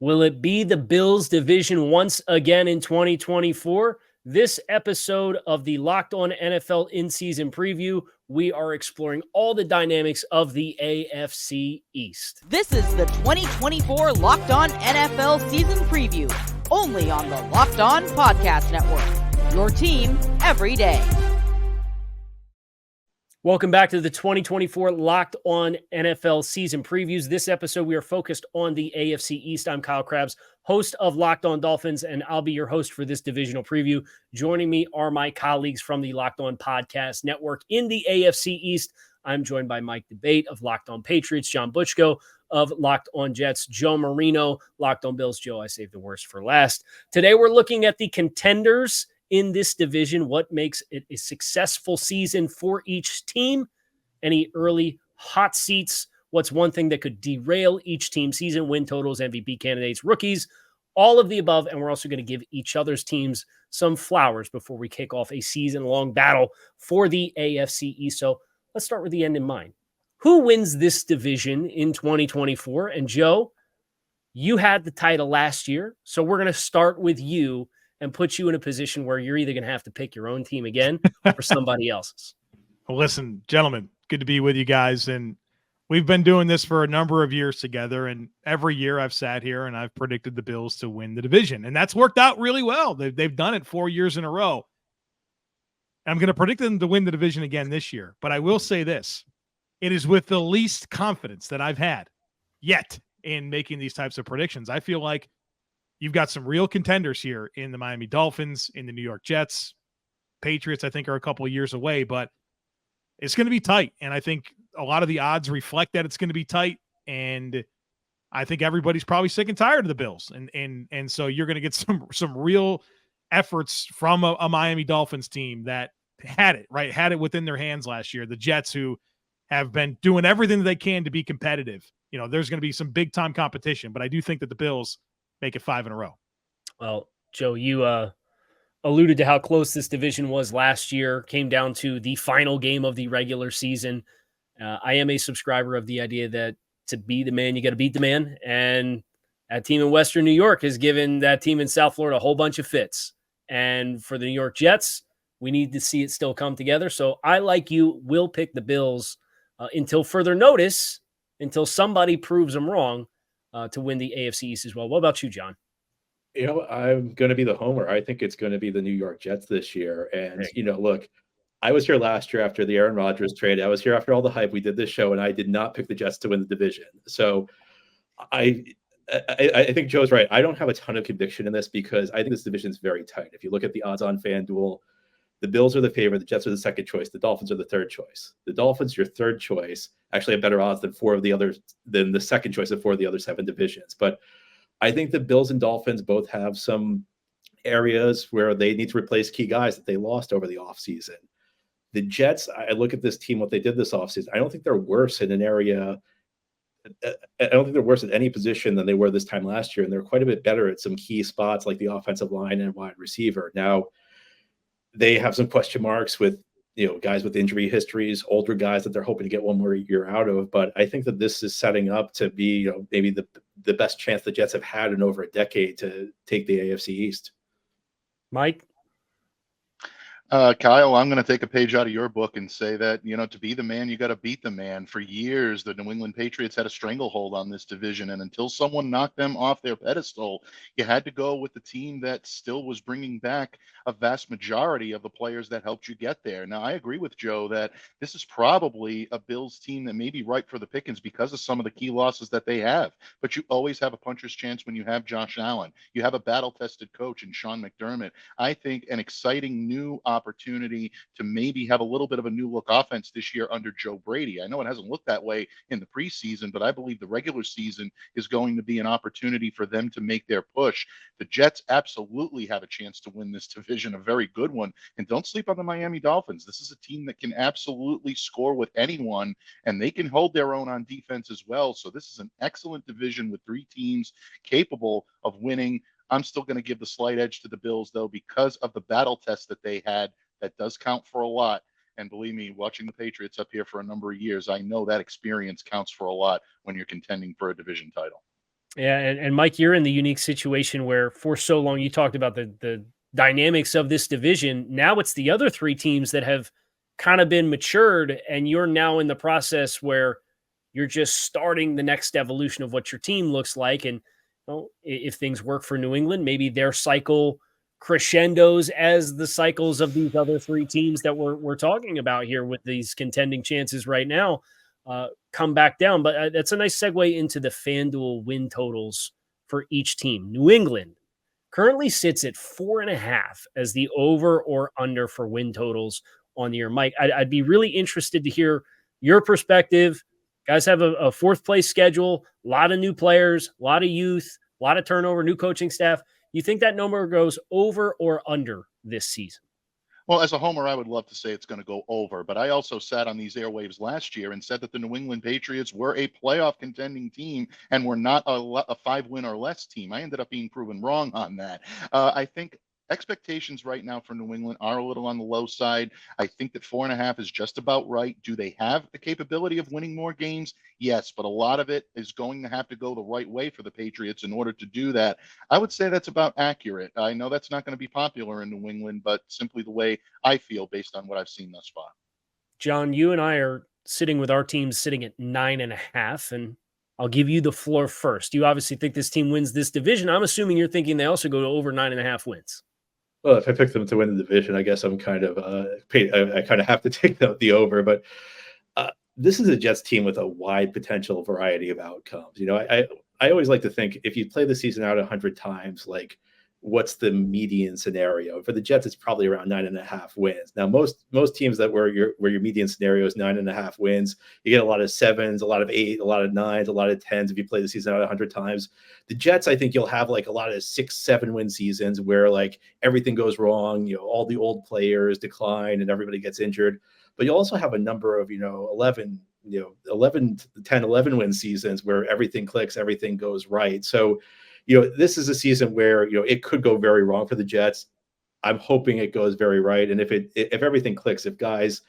Will it be the Bills division once again in 2024? This episode of the Locked On NFL in-season preview, we are exploring all the dynamics of the AFC East. This is the 2024 Locked On NFL season preview, only on the Locked On Podcast Network. Your team every day. Welcome back to the 2024 Locked On NFL season previews. This episode, we are focused on the AFC East. I'm Kyle Krabs, host of Locked On Dolphins, and I'll be your host for this divisional preview. Joining me are my colleagues from the Locked On Podcast Network in the AFC East. I'm joined by Mike DeBate of Locked On Patriots, John Butchko of Locked On Jets, Joe Marino, Locked On Bills. Joe, I saved the worst for last. Today, we're looking at the contenders in this division, what makes it a successful season for each team, any early hot seats, what's one thing that could derail each team's season, win totals, MVP candidates, rookies, all of the above. And we're also going to give each other's teams some flowers before we kick off a season-long battle for the AFC East. So let's start with the end in mind. Who wins this division in 2024? And Joe, you had the title last year, so we're going to start with you and put you in a position where you're either going to have to pick your own team again or somebody else's. Well, listen, gentlemen, good to be with you guys. And we've been doing this for a number of years together. And every year I've sat here and I've predicted the Bills to win the division. And that's worked out really well. They've done it 4 years in a row. I'm going to predict them to win the division again this year. But I will say this. It is with the least confidence that I've had yet in making these types of predictions. I feel like you've got some real contenders here in the Miami Dolphins, in the New York Jets. Patriots, I think, are a couple of years away, but it's going to be tight. And I think a lot of the odds reflect that it's going to be tight. And I think everybody's probably sick and tired of the Bills. And so you're going to get some real efforts from a Miami Dolphins team that had it within their hands last year. The Jets, who have been doing everything that they can to be competitive. You know, there's going to be some big time competition, but I do think that the Bills make it 5 in a row. Well, Joe, you alluded to how close this division was last year, came down to the final game of the regular season. I am a subscriber of the idea that to be the man, you got to beat the man. And that team in Western New York has given that team in South Florida a whole bunch of fits. And for the New York Jets, we need to see it still come together. So I, like you, will pick the Bills until further notice, until somebody proves them wrong, to win the AFC East as well. What about you, John? You know, I'm going to be the homer. I think it's going to be the New York Jets this year. And, look, I was here last year after the Aaron Rodgers trade. I was here after all the hype. We did this show, and I did not pick the Jets to win the division. So I think Joe's right. I don't have a ton of conviction in this because I think this division is very tight. If you look at the odds on FanDuel, the Bills are the favorite. The Jets are the second choice. The Dolphins are the third choice. The Dolphins, your third choice, actually have better odds than the second choice of 4 of the other 7 divisions. But I think the Bills and Dolphins both have some areas where they need to replace key guys that they lost over the offseason. The Jets, I look at this team, what they did this offseason. I don't think they're worse in an area. I don't think they're worse at any position than they were this time last year. And they're quite a bit better at some key spots like the offensive line and wide receiver. Now, they have some question marks with, guys with injury histories, older guys that they're hoping to get one more year out of. But I think that this is setting up to be, maybe the best chance the Jets have had in over a decade to take the AFC East. Mike? Kyle, I'm going to take a page out of your book and say that, to be the man, you got to beat the man. For years, the New England Patriots had a stranglehold on this division, and until someone knocked them off their pedestal, you had to go with the team that still was bringing back a vast majority of the players that helped you get there. Now, I agree with Joe that this is probably a Bills team that may be ripe for the pickings because of some of the key losses that they have. But you always have a puncher's chance when you have Josh Allen. You have a battle-tested coach in Sean McDermott. I think an exciting new opportunity to maybe have a little bit of a new look offense this year under Joe Brady. I know it hasn't looked that way in the preseason, but I believe the regular season is going to be an opportunity for them to make their push. The Jets absolutely have a chance to win this division, a very good one. And don't sleep on the Miami Dolphins. This is a team that can absolutely score with anyone, and they can hold their own on defense as well. So this is an excellent division with 3 teams capable of winning. I'm still going to give the slight edge to the Bills, though, because of the battle test that they had. That does count for a lot. And believe me, watching the Patriots up here for a number of years, I know that experience counts for a lot when you're contending for a division title. Yeah, and Mike, you're in the unique situation where for so long you talked about the dynamics of this division. Now it's the other three teams that have kind of been matured, and you're now in the process where you're just starting the next evolution of what your team looks like. And if things work for New England, maybe their cycle crescendos as the cycles of these other three teams that we're talking about here with these contending chances right now come back down. But that's a nice segue into the FanDuel win totals for each team. New England currently sits at 4.5 as the over or under for win totals on the year. Mike, I'd be really interested to hear your perspective. Guys have a fourth place schedule, a lot of new players, a lot of youth, a lot of turnover, new coaching staff. You think that number goes over or under this season? Well, as a homer, I would love to say it's going to go over, but I also sat on these airwaves last year and said that the New England Patriots were a playoff contending team and were not a 5-win or less team. I ended up being proven wrong on that. I think expectations right now for New England are a little on the low side. I think that 4.5 is just about right. Do they have the capability of winning more games? Yes, but a lot of it is going to have to go the right way for the Patriots in order to do that. I would say that's about accurate. I know that's not going to be popular in New England, but simply the way I feel based on what I've seen thus far. John, you and I are sitting with our teams sitting at 9.5, and I'll give you the floor first. You obviously think this team wins this division. I'm assuming you're thinking they also go to over 9.5 wins. Well, if I pick them to win the division, I guess I'm kind of I kind of have to take the over. But this is a Jets team with a wide potential variety of outcomes. I always like to think if you play the season out 100 times, like what's the median scenario for the Jets? It's probably around 9.5 wins. Now, most teams that where your median scenario is 9.5 wins, you get a lot of 7s, a lot of 8, a lot of 9s, a lot of 10s. If you play the season out 100 times, the Jets, I think you'll have like a lot of 6-7 win seasons where like everything goes wrong. All the old players decline and everybody gets injured. But you also have a number of 11 to 10, 11 win seasons where everything clicks, everything goes right. So this is a season where, it could go very wrong for the Jets. I'm hoping it goes very right. And if everything clicks, if guys,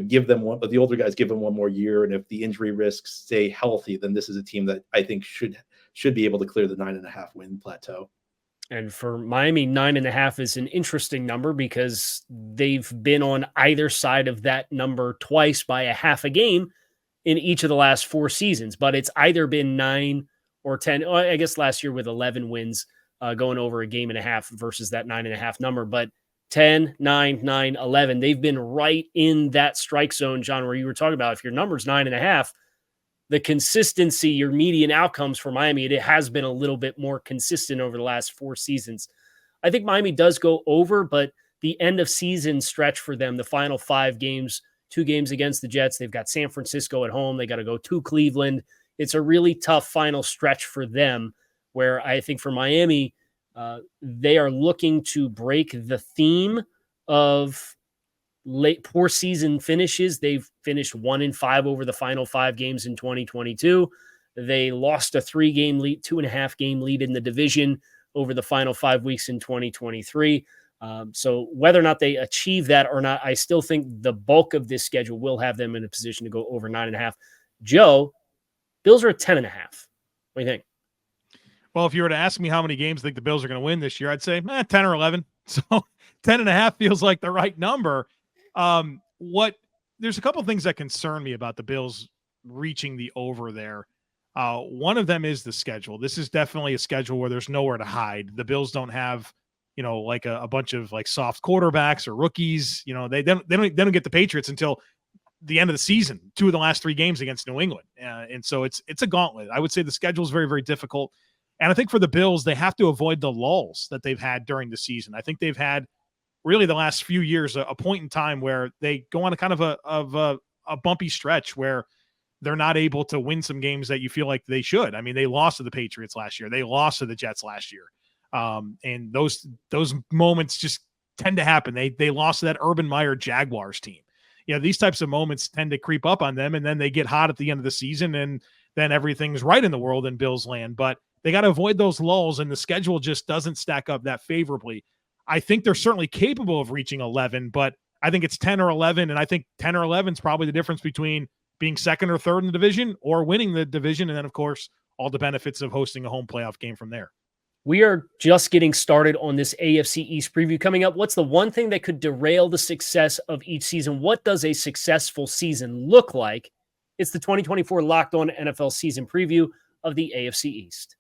give them the older guys give them one more year, and if the injury risks stay healthy, then this is a team that I think should be able to clear the 9.5 win plateau. And for Miami, 9.5 is an interesting number because they've been on either side of that number twice by a half a game in each of the last 4 seasons. But it's either been 9 or 10. I guess last year with 11 wins going over a game and a half versus that 9.5 number. But 10, 9, 9, 11, they've been right in that strike zone, John, where you were talking about if your number's 9.5, the consistency, your median outcomes for Miami, it has been a little bit more consistent over the last 4 seasons. I think Miami does go over, but the end of season stretch for them, the final 5 games, 2 games against the Jets, they've got San Francisco at home. They got to go to Cleveland. It's a really tough final stretch for them where I think for Miami, they are looking to break the theme of late poor season finishes. They've finished 1-5 over the final 5 games in 2022. They lost a 3-game lead, 2.5 game lead in the division over the final 5 weeks in 2023. So whether or not they achieve that or not, I still think the bulk of this schedule will have them in a position to go over 9.5. Joe, Bills are at 10.5. What do you think? Well, if you were to ask me how many games I think the Bills are going to win this year, I'd say 10 or 11. So 10.5 feels like the right number. There's a couple things that concern me about the Bills reaching the over there. One of them is the schedule. This is definitely a schedule where there's nowhere to hide. The Bills don't have, like a bunch of like soft quarterbacks or rookies. They don't get the Patriots until the end of the season, 2 of the last 3 games against New England. And so it's a gauntlet. I would say the schedule is very, very difficult. And I think for the Bills, they have to avoid the lulls that they've had during the season. I think they've had really the last few years a point in time where they go on a kind of a bumpy stretch where they're not able to win some games that you feel like they should. I mean, they lost to the Patriots last year. They lost to the Jets last year. And those moments just tend to happen. They lost to that Urban Meyer Jaguars team. These types of moments tend to creep up on them, and then they get hot at the end of the season, and then everything's right in the world in Bills land. But they got to avoid those lulls, and the schedule just doesn't stack up that favorably. I think they're certainly capable of reaching 11, but I think it's 10 or 11, and I think 10 or 11 is probably the difference between being second or third in the division or winning the division, and then, of course, all the benefits of hosting a home playoff game from there. We are just getting started on this AFC East preview. Coming up, what's the one thing that could derail the success of each season? What does a successful season look like? It's the 2024 Locked On NFL season preview of the AFC East.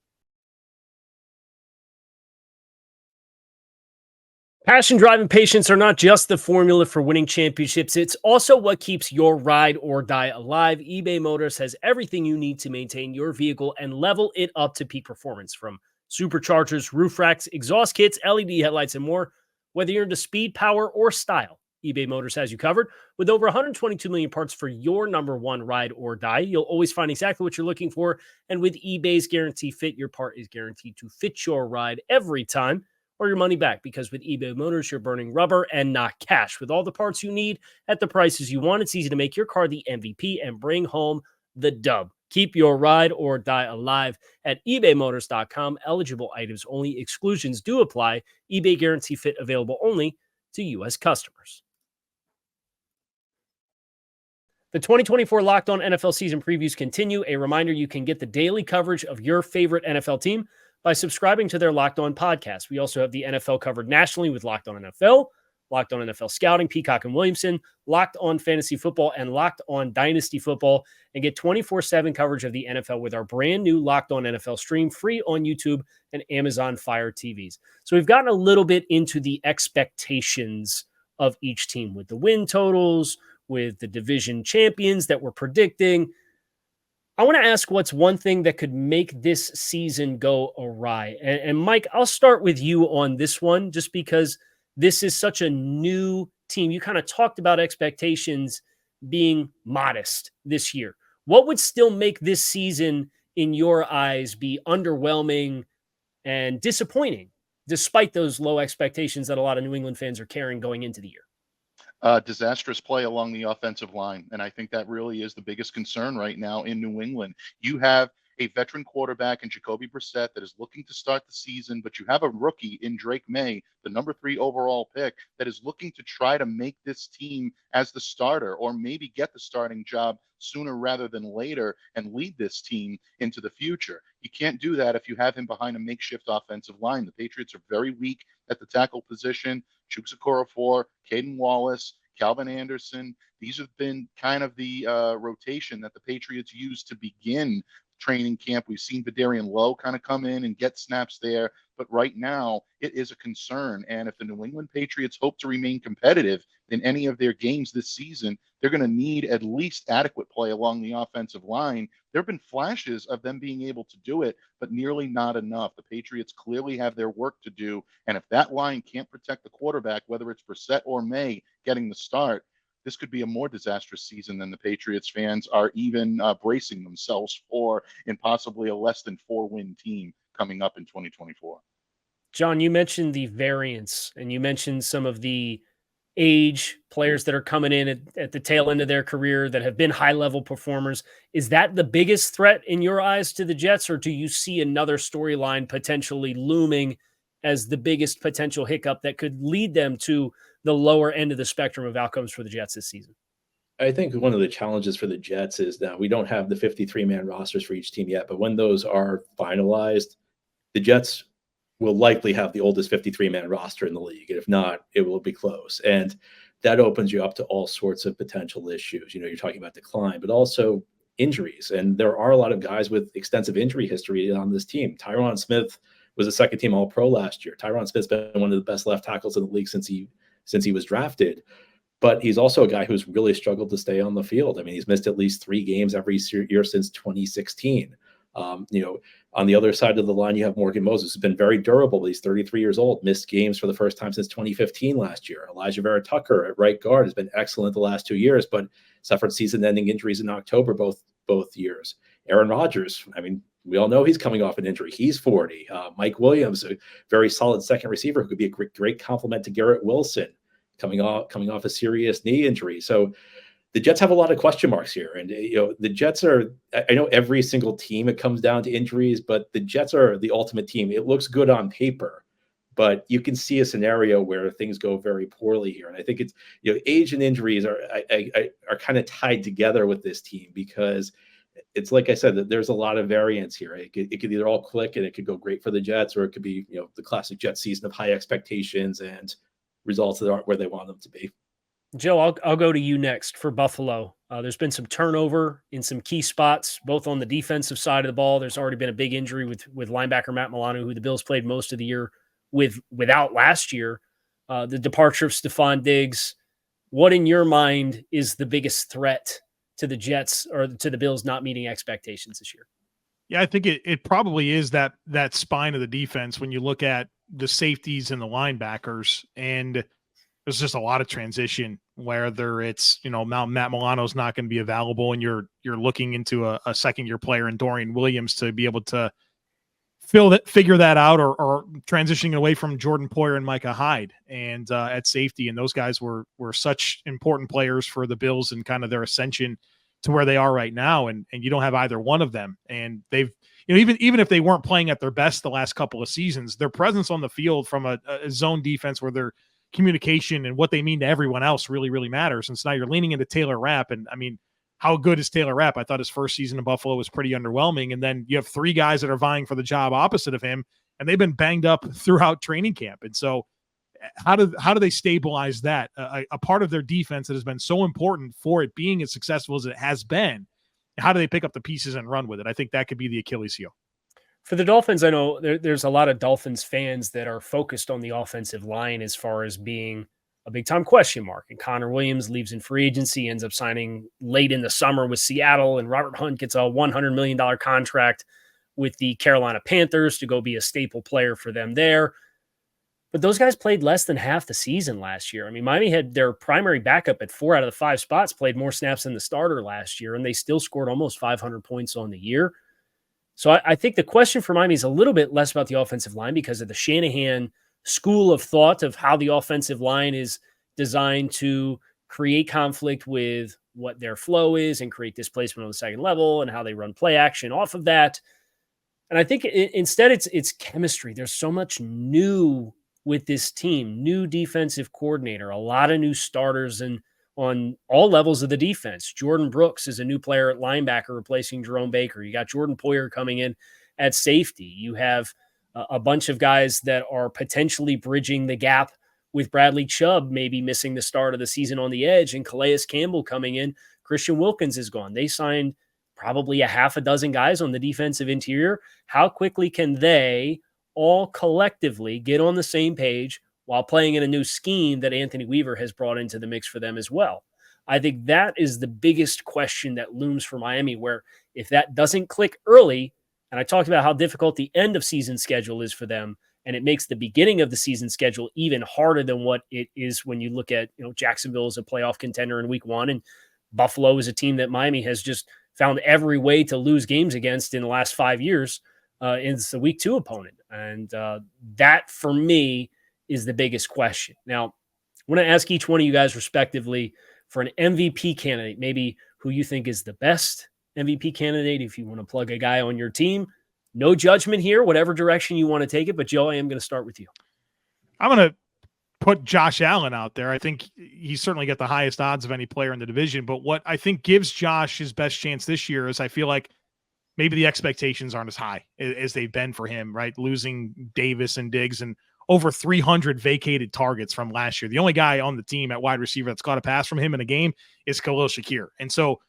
Passion, drive, and patience are not just the formula for winning championships. It's also what keeps your ride or die alive. eBay Motors has everything you need to maintain your vehicle and level it up to peak performance, from superchargers, roof racks, exhaust kits, LED headlights, and more. Whether you're into speed, power, or style, eBay Motors has you covered. With over 122 million parts for your number one ride or die, you'll always find exactly what you're looking for. And with eBay's Guarantee Fit, your part is guaranteed to fit your ride every time, or your money back. Because with eBay Motors, you're burning rubber and not cash. With all the parts you need at the prices you want, it's easy to make your car the MVP and bring home the dub. Keep your ride or die alive at ebaymotors.com. Eligible items only. Exclusions do apply. eBay Guarantee Fit available only to U.S. customers. The 2024 Locked On NFL season previews continue. A reminder, you can get the daily coverage of your favorite NFL team by subscribing to their Locked On podcast. We also have the NFL covered nationally with Locked On NFL, Locked On NFL Scouting, Peacock and Williamson, Locked On Fantasy Football, and Locked On Dynasty Football, and get 24/7 coverage of the NFL with our brand new Locked On NFL stream, free on YouTube and Amazon Fire TVs. So we've gotten a little bit into the expectations of each team with the win totals, with the division champions that we're predicting. I want to ask, what's one thing that could make this season go awry? And Mike, I'll start with you on this one, just because this is such a new team. You kind of talked about expectations being modest this year. What would still make this season, in your eyes, be underwhelming and disappointing, despite those low expectations that a lot of New England fans are carrying going into the year? Disastrous play along the offensive line. And I think that really is the biggest concern right now in New England. You have a veteran quarterback in Jacoby Brissett that is looking to start the season, but you have a rookie in Drake May, the number 3 overall pick, that is looking to try to make this team as the starter, or maybe get the starting job sooner rather than later and lead this team into the future. You can't do that if you have him behind a makeshift offensive line. The Patriots are very weak at the tackle position. Chukwuekorofo, Caden Wallace, Calvin Anderson. These have been kind of the rotation that the Patriots used to begin training camp. We've seen Vidarian Lowe kind of come in and get snaps there, but right now it is a concern. And if the New England Patriots hope to remain competitive in any of their games this season, they're going to need at least adequate play along the offensive line. There have been flashes of them being able to do it, but nearly not enough. The Patriots clearly have their work to do. And if that line can't protect the quarterback, whether it's Brissett or May getting the start, this could be a more disastrous season than the Patriots fans are even bracing themselves for, in possibly a less than 4-win team coming up in 2024. John, you mentioned the variance, and you mentioned some of the age players that are coming in at the tail end of their career that have been high-level performers. Is that the biggest threat in your eyes to the Jets, or do you see another storyline potentially looming as the biggest potential hiccup that could lead them to the lower end of the spectrum of outcomes for the Jets this season? I think one of the challenges for the Jets is that we don't have the 53-man rosters for each team yet, but when those are finalized, the Jets will likely have the oldest 53-man roster in the league. And if not, it will be close. And that opens you up to all sorts of potential issues. You know, you're talking about decline, but also injuries. And there are a lot of guys with extensive injury history on this team. Tyron Smith was a second-team All-Pro last year. Tyron Smith's been one of the best left tackles in the league since he was drafted. But he's also a guy who's really struggled to stay on the field. I mean, he's missed at least 3 games every year since 2016. On the other side of the line, you have Morgan Moses, who's been very durable. He's 33 years old, missed games for the first time since 2015 last year. Elijah Vera Tucker at right guard has been excellent the last 2 years, but suffered season-ending injuries in October both years. Aaron Rodgers, I mean, we all know he's coming off an injury. He's 40. Mike Williams, a very solid second receiver who could be a great complement to Garrett Wilson, coming off a serious knee injury. So the Jets have a lot of question marks here. And, the Jets are, I know every single team, it comes down to injuries, but the Jets are the ultimate team. It looks good on paper, but you can see a scenario where things go very poorly here. And I think it's, age and injuries are kind of tied together with this team, because it's like I said, that there's a lot of variance here. It could either all click and it could go great for the Jets, or it could be, the classic Jets season of high expectations and results that aren't where they want them to be. Joe, I'll go to you next for Buffalo. There's been some turnover in some key spots, both on the defensive side of the ball. There's already been a big injury with linebacker Matt Milano, who the Bills played most of the year without last year. The departure of Stephon Diggs. What in your mind is the biggest threat to the Jets or to the Bills not meeting expectations this year? Yeah, I think it probably is that spine of the defense when you look at the safeties and the linebackers, and there's just a lot of transition, whether it's, Matt Milano's not going to be available and you're looking into a second-year player in Dorian Williams to be able to figure that out, or transitioning away from Jordan Poyer and Micah Hyde and at safety. And those guys were such important players for the Bills and kind of their ascension to where they are right now. And you don't have either one of them. And they've, even if they weren't playing at their best the last couple of seasons, their presence on the field from a zone defense where their communication and what they mean to everyone else really, really matters. And so now you're leaning into Taylor Rapp. And I mean, how good is Taylor Rapp? I thought his first season in Buffalo was pretty underwhelming. And then you have three guys that are vying for the job opposite of him, and they've been banged up throughout training camp. And so how do they stabilize that? A part of their defense that has been so important for it being as successful as it has been. How do they pick up the pieces and run with it? I think that could be the Achilles heel. For the Dolphins, I know there's a lot of Dolphins fans that are focused on the offensive line as far as being a big-time question mark. And Connor Williams leaves in free agency, ends up signing late in the summer with Seattle, and Robert Hunt gets a $100 million contract with the Carolina Panthers to go be a staple player for them there. But those guys played less than half the season last year. I mean, Miami had their primary backup at 4 out of the 5 spots, played more snaps than the starter last year, and they still scored almost 500 points on the year. So I think the question for Miami is a little bit less about the offensive line because of the Shanahan school of thought of how the offensive line is designed to create conflict with what their flow is and create displacement on the second level and how they run play action off of that. And I think instead it's chemistry. There's so much new with this team, new defensive coordinator, a lot of new starters and on all levels of the defense. Jordan Brooks is a new player at linebacker replacing Jerome Baker. You got Jordan Poyer coming in at safety. You have a bunch of guys that are potentially bridging the gap with Bradley Chubb maybe missing the start of the season on the edge, and Calais Campbell coming in. Christian Wilkins is gone. They signed probably a half a dozen guys on the defensive interior. How quickly can they all collectively get on the same page while playing in a new scheme that Anthony Weaver has brought into the mix for them as well? I think that is the biggest question that looms for Miami, where if that doesn't click early, and I talked about how difficult the end of season schedule is for them, and it makes the beginning of the season schedule even harder than what it is when you look at, Jacksonville as a playoff contender in week 1, and Buffalo is a team that Miami has just found every way to lose games against in the last 5 years. It's the week 2 opponent. And that for me is the biggest question. Now, I want to ask each one of you guys respectively for an MVP candidate, maybe who you think is the best MVP candidate. If you want to plug a guy on your team, no judgment here, whatever direction you want to take it. But Joe, I am going to start with you. I'm going to put Josh Allen out there. I think he's certainly got the highest odds of any player in the division. But what I think gives Josh his best chance this year is I feel like maybe the expectations aren't as high as they've been for him, right? Losing Davis and Diggs and over 300 vacated targets from last year. The only guy on the team at wide receiver that's caught a pass from him in a game is Khalil Shakir. And so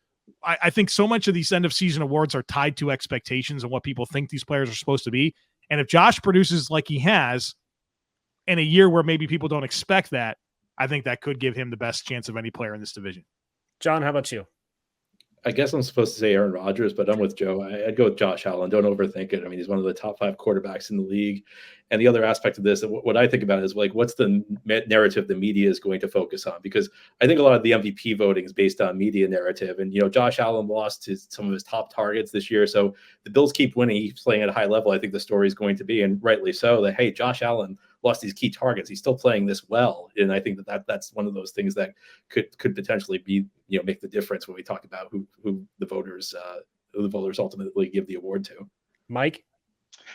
I think so much of these end of season awards are tied to expectations and what people think these players are supposed to be. And if Josh produces like he has in a year where maybe people don't expect that, I think that could give him the best chance of any player in this division. John, how about you? I guess I'm supposed to say Aaron Rodgers, but I'm with Joe. I'd go with Josh Allen. Don't overthink it. I mean, he's one of the top 5 quarterbacks in the league. And the other aspect of this, what I think about is like, what's the narrative the media is going to focus on? Because I think a lot of the MVP voting is based on media narrative. And, Josh Allen lost some of his top targets this year. So the Bills keep winning. He's playing at a high level. I think the story is going to be, and rightly so, that, hey, Josh Allen lost these key targets. He's still playing this well. And I think that's one of those things that could potentially be, make the difference when we talk about who the voters ultimately give the award to. Mike?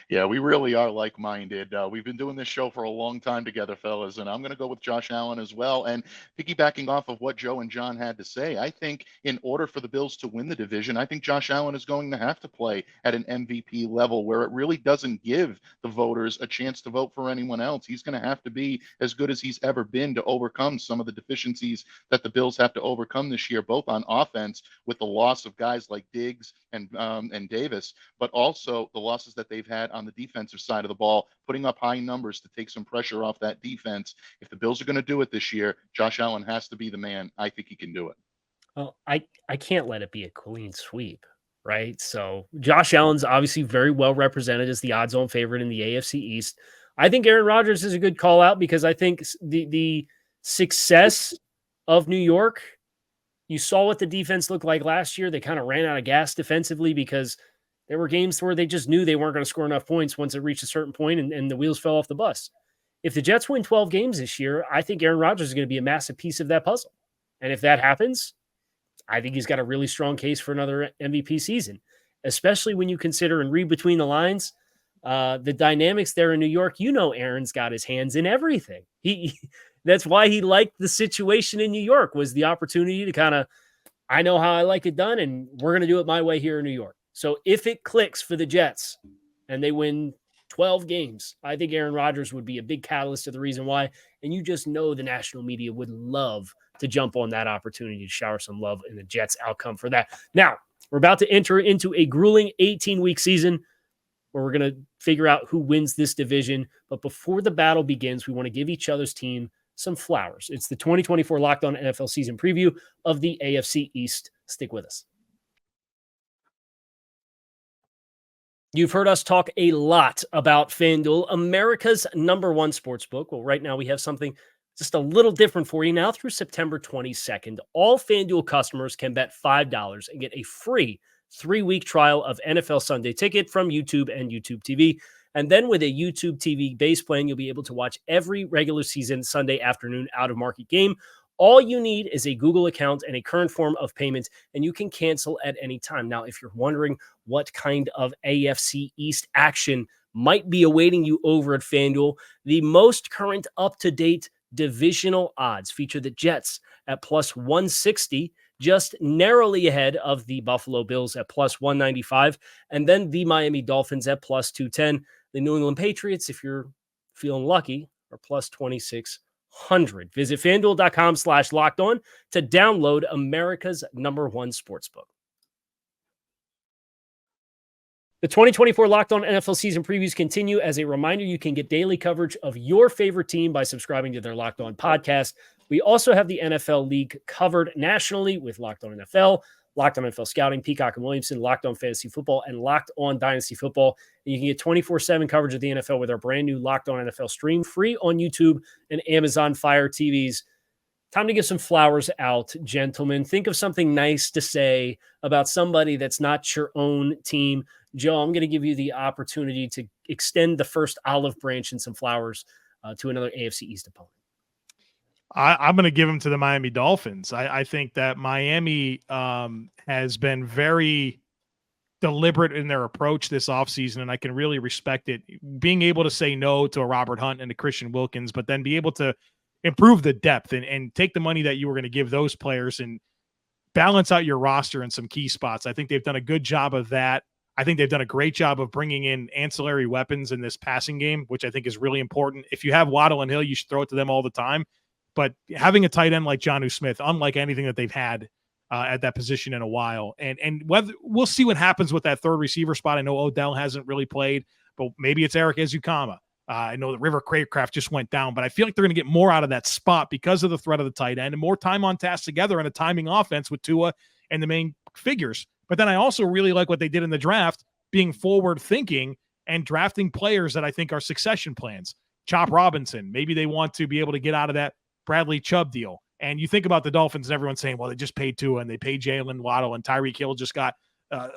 Yeah, we really are like-minded. We've been doing this show for a long time together, fellas, and I'm going to go with Josh Allen as well. And piggybacking off of what Joe and John had to say, I think in order for the Bills to win the division, I think Josh Allen is going to have to play at an MVP level where it really doesn't give the voters a chance to vote for anyone else. He's going to have to be as good as he's ever been to overcome some of the deficiencies that the Bills have to overcome this year, both on offense with the loss of guys like Diggs and Davis, but also the losses that they've had on the defensive side of the ball, putting up high numbers to take some pressure off that defense. If the Bills are going to do it this year, Josh Allen has to be the man. I think he can do it. Well, I can't let it be a clean sweep, right? So Josh Allen's obviously very well represented as the odds-on favorite in the AFC East. I think Aaron Rodgers is a good call out because I think the success of New York, you saw what the defense looked like last year. They kind of ran out of gas defensively because there were games where they just knew they weren't going to score enough points once it reached a certain point and the wheels fell off the bus. If the Jets win 12 games this year, I think Aaron Rodgers is going to be a massive piece of that puzzle. And if that happens, I think he's got a really strong case for another MVP season, especially when you consider and read between the lines, the dynamics there in New York. You know, Aaron's got his hands in everything. That's why he liked the situation in New York, was the opportunity to kind of, I know how I like it done, and we're going to do it my way here in New York. So if it clicks for the Jets and they win 12 games, I think Aaron Rodgers would be a big catalyst to the reason why. And you just know the national media would love to jump on that opportunity to shower some love in the Jets' outcome for that. Now, we're about to enter into a grueling 18-week season where we're going to figure out who wins this division. But before the battle begins, we want to give each other's team some flowers. It's the 2024 Locked On NFL season preview of the AFC East. Stick with us. You've heard us talk a lot about FanDuel, America's #1 sportsbook. Well, right now we have something just a little different for you. Now through September 22nd, all FanDuel customers can bet $5 and get a free 3-week trial of NFL Sunday Ticket from YouTube and YouTube TV. And then with a YouTube TV base plan, you'll be able to watch every regular season Sunday afternoon out-of-market game. All you need is a Google account and a current form of payment, and you can cancel at any time. Now, if you're wondering what kind of AFC East action might be awaiting you over at FanDuel, the most current up-to-date divisional odds feature the Jets at plus 160, just narrowly ahead of the Buffalo Bills at plus 195, and then the Miami Dolphins at plus 210. The New England Patriots, if you're feeling lucky, are plus 2,600. Visit FanDuel.com/lockedon to download America's #1 sportsbook. The 2024 Locked On NFL season previews continue. As a reminder, you can get daily coverage of your favorite team by subscribing to their Locked On podcast. We also have the NFL League covered nationally with Locked On NFL, Locked On NFL Scouting, Peacock and Williamson, Locked On Fantasy Football, and Locked On Dynasty Football. And you can get 24/7 coverage of the NFL with our brand new Locked On NFL stream, free on YouTube and Amazon Fire TVs. Time to give some flowers out, gentlemen. Think of something nice to say about somebody that's not your own team. Joe, I'm going to give you the opportunity to extend the first olive branch and some flowers to another AFC East opponent. I'm going to give them to the Miami Dolphins. I think that Miami has been very deliberate in their approach this offseason, and I can really respect it. Being able to say no to a Robert Hunt and a Christian Wilkins, but then be able to improve the depth and take the money that you were going to give those players and balance out your roster in some key spots. I think they've done a good job of that. I think they've done a great job of bringing in ancillary weapons in this passing game, which I think is really important. If you have Waddle and Hill, you should throw it to them all the time. But having a tight end like Jonnu Smith, unlike anything that they've had at that position in a while, and whether we'll see what happens with that third receiver spot. I know Odell hasn't really played, but maybe it's Eric Ezukama. I know that River Craycraft just went down, but I feel like they're going to get more out of that spot because of the threat of the tight end and more time on task together in a timing offense with Tua and the main figures. But then I also really like what they did in the draft, being forward thinking and drafting players that I think are succession plans. Chop Robinson, maybe they want to be able to get out of that Bradley Chubb deal. And you think about the Dolphins and everyone's saying, well, they just paid Tua and they paid Jalen Waddle and Tyreek Hill just got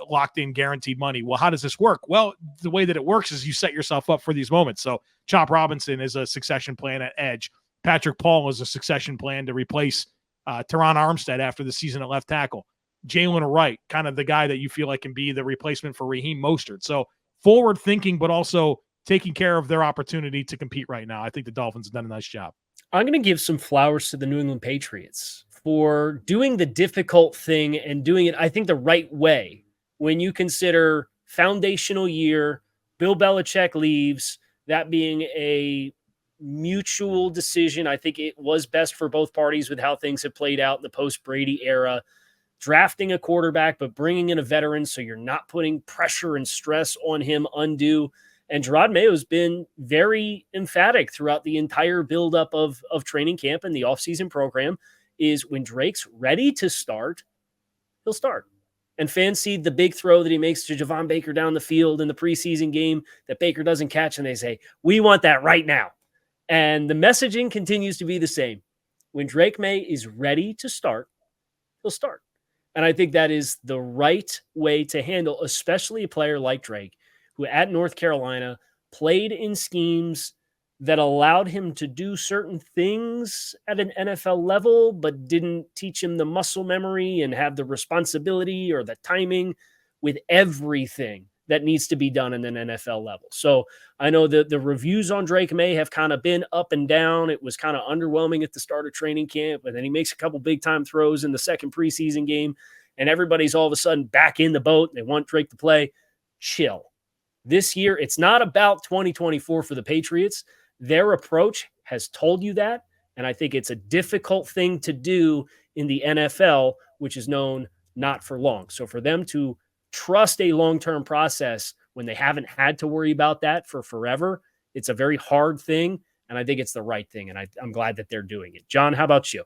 locked in guaranteed money. Well, how does this work? Well, the way that it works is you set yourself up for these moments. So Chop Robinson is a succession plan at edge. Patrick Paul is a succession plan to replace Teron Armstead after the season at left tackle. Jalen Wright, kind of the guy that you feel like can be the replacement for Raheem Mostert. So forward thinking, but also taking care of their opportunity to compete right now. I think the Dolphins have done a nice job. I'm going to give some flowers to the New England Patriots for doing the difficult thing and doing it, I think, the right way. When you consider foundational year, Bill Belichick leaves, that being a mutual decision. I think it was best for both parties with how things have played out in the post-Brady era. Drafting a quarterback, but bringing in a veteran so you're not putting pressure and stress on him undue. And Gerard Mayo's been very emphatic throughout the entire buildup of training camp and the offseason program is when Drake's ready to start, he'll start. And fans see the big throw that he makes to Javon Baker down the field in the preseason game that Baker doesn't catch, and they say, we want that right now. And the messaging continues to be the same. When Drake May is ready to start, he'll start. And I think that is the right way to handle, especially a player like Drake, who at North Carolina played in schemes that allowed him to do certain things at an NFL level, but didn't teach him the muscle memory and have the responsibility or the timing with everything that needs to be done in an NFL level. So I know that the reviews on Drake May have kind of been up and down. It was kind of underwhelming at the start of training camp, but then he makes a couple big time throws in the second preseason game, and everybody's all of a sudden back in the boat. They want Drake to play. Chill. This year, it's not about 2024 for the Patriots. Their approach has told you that, and I think it's a difficult thing to do in the NFL, which is known not for long. So for them to trust a long-term process when they haven't had to worry about that for forever, it's a very hard thing, and I think it's the right thing, and I'm glad that they're doing it. John, how about you?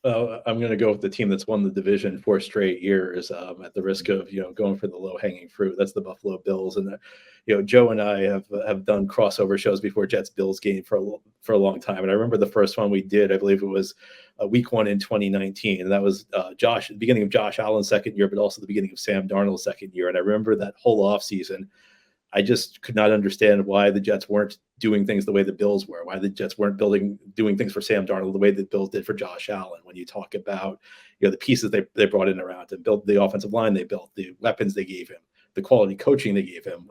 I'm going to go with the team that's won the division 4 straight years, at the risk of going for the low-hanging fruit. That's the Buffalo Bills, and Joe and I have done crossover shows before Jets Bills game for a long time. And I remember the first one we did, I believe it was week 1 in 2019, and that was the beginning of Josh Allen's second year, but also the beginning of Sam Darnold's second year. And I remember that whole offseason, I just could not understand why the Jets weren't doing things the way the Bills were, why the Jets weren't doing things for Sam Darnold the way the Bills did for Josh Allen. When you talk about the pieces they brought in around him, built the offensive line they built, the weapons they gave him, the quality coaching they gave him.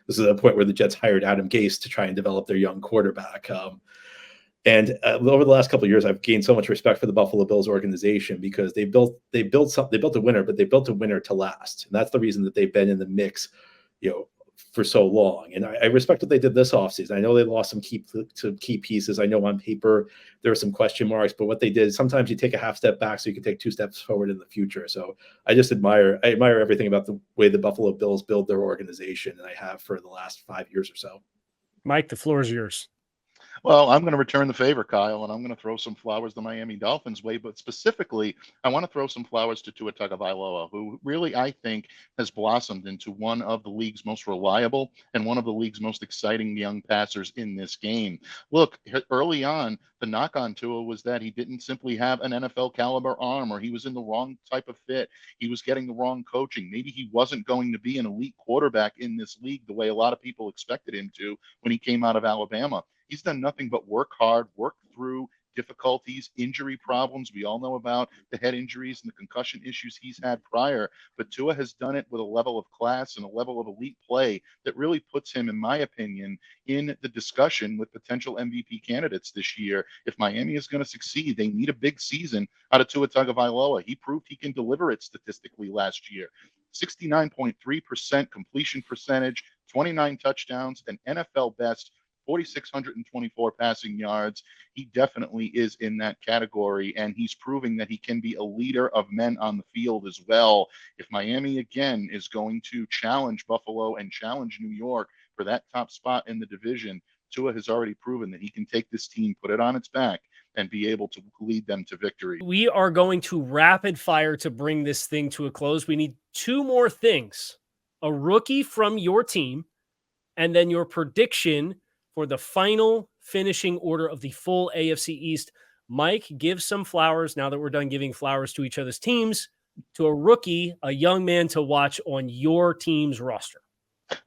This is a point where the Jets hired Adam Gase to try and develop their young quarterback. And over the last couple of years, I've gained so much respect for the Buffalo Bills organization because they built a winner, but they built a winner to last, and that's the reason that they've been in the mix, for so long. And I respect what they did this offseason. I know they lost some key pieces. I know on paper there are some question marks, but what they did, sometimes you take a half step back so you can take 2 steps forward in the future. So I just admire everything about the way the Buffalo Bills build their organization, and I have for the last 5 years or so. Mike, the floor is yours. Well, I'm going to return the favor, Kyle, and I'm going to throw some flowers the Miami Dolphins way, but specifically, I want to throw some flowers to Tua Tagovailoa, who really, I think, has blossomed into one of the league's most reliable and one of the league's most exciting young passers in this game. Look, early on, the knock on Tua was that he didn't simply have an NFL caliber arm, or he was in the wrong type of fit. He was getting the wrong coaching. Maybe he wasn't going to be an elite quarterback in this league the way a lot of people expected him to when he came out of Alabama. He's done nothing but work hard, work through difficulties, injury problems. We all know about the head injuries and the concussion issues he's had prior, but Tua has done it with a level of class and a level of elite play that really puts him, in my opinion, in the discussion with potential MVP candidates this year. If Miami is going to succeed, they need a big season out of Tua Tagovailoa. He proved he can deliver it statistically last year. 69.3% completion percentage, 29 touchdowns, an NFL best 4,624 passing yards. He definitely is in that category, and he's proving that he can be a leader of men on the field as well. If Miami, again, is going to challenge Buffalo and challenge New York for that top spot in the division, Tua has already proven that he can take this team, put it on its back, and be able to lead them to victory. We are going to rapid fire to bring this thing to a close. We need 2 more things: a rookie from your team, and then your prediction for the final finishing order of the full AFC East. Mike, give some flowers, now that we're done giving flowers to each other's teams, to a rookie, a young man to watch on your team's roster.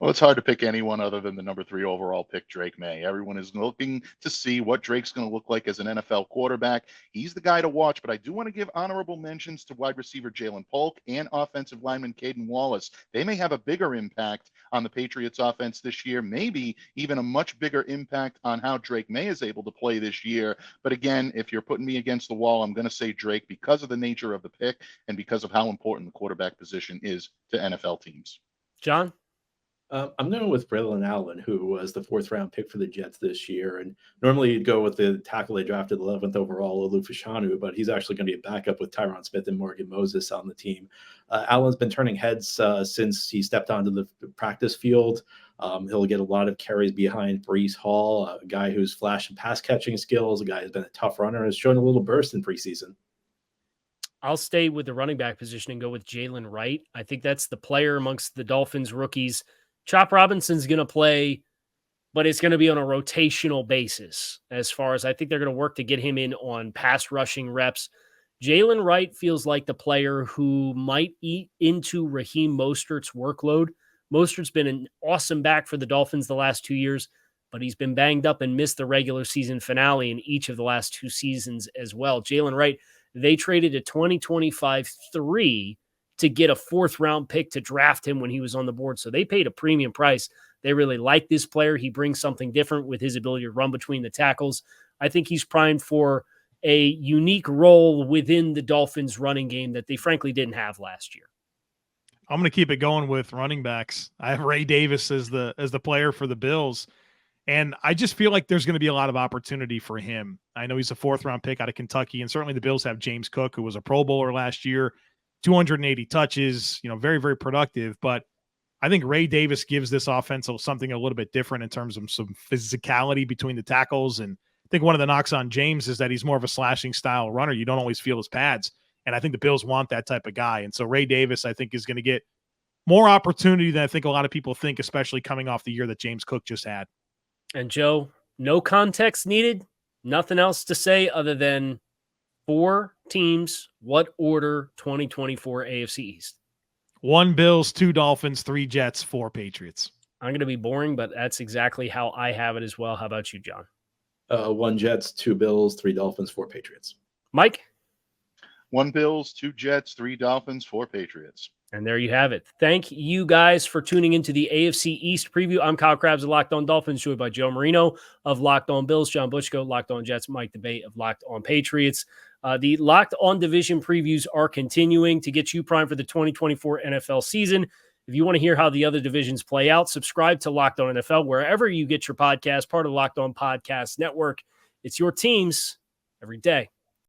Well, it's hard to pick anyone other than the number 3 overall pick, Drake May. Everyone is looking to see what Drake's going to look like as an NFL quarterback. He's the guy to watch, but I do want to give honorable mentions to wide receiver Jalen Polk and offensive lineman Caden Wallace. They may have a bigger impact on the Patriots offense this year, maybe even a much bigger impact on how Drake May is able to play this year. But again, if you're putting me against the wall, I'm going to say Drake because of the nature of the pick and because of how important the quarterback position is to NFL teams. John? I'm going with Braylon Allen, who was the 4th-round pick for the Jets this year. And normally you'd go with the tackle they drafted 11th overall, Olu Fashanu, but he's actually going to be a backup with Tyron Smith and Morgan Moses on the team. Allen's been turning heads since he stepped onto the practice field. He'll get a lot of carries behind Breece Hall, a guy who's flashing pass-catching skills, a guy who's been a tough runner, has shown a little burst in preseason. I'll stay with the running back position and go with Jalen Wright. I think that's the player amongst the Dolphins rookies. Chop Robinson's going to play, but it's going to be on a rotational basis as far as I think they're going to work to get him in on pass rushing reps. Jalen Wright feels like the player who might eat into Raheem Mostert's workload. Mostert's been an awesome back for the Dolphins the last 2 years, but he's been banged up and missed the regular season finale in each of the last 2 seasons as well. Jalen Wright, they traded a 2025 3 to get a 4th-round pick to draft him when he was on the board. So they paid a premium price. They really like this player. He brings something different with his ability to run between the tackles. I think he's primed for a unique role within the Dolphins running game that they frankly didn't have last year. I'm going to keep it going with running backs. I have Ray Davis as the player for the Bills. And I just feel like there's going to be a lot of opportunity for him. I know he's a 4th-round pick out of Kentucky, and certainly the Bills have James Cook, who was a Pro Bowler last year, 280 touches, very, very productive. But I think Ray Davis gives this offense something a little bit different in terms of some physicality between the tackles. And I think one of the knocks on James is that he's more of a slashing style runner. You don't always feel his pads. And I think the Bills want that type of guy. And so Ray Davis, I think, is going to get more opportunity than I think a lot of people think, especially coming off the year that James Cook just had. And Joe, no context needed. Nothing else to say other than 4 teams. What order 2024 AFC East? 1 Bills, 2 Dolphins, 3 Jets, 4 Patriots. I'm going to be boring, but that's exactly how I have it as well. How about you, John? 1 Jets, 2 Bills, 3 Dolphins, 4 Patriots. Mike? 1 Bills, 2 Jets, 3 Dolphins, 4 Patriots. And there you have it. Thank you guys for tuning into the AFC East preview. I'm Kyle Krabs of Locked On Dolphins, joined by Joe Marino of Locked On Bills, John Butchko, Locked On Jets, Mike DeBate of Locked On Patriots. The Locked On division previews are continuing to get you primed for the 2024 NFL season. If you want to hear how the other divisions play out, subscribe to Locked On NFL wherever you get your podcast, part of the Locked On Podcast Network. It's your teams every day.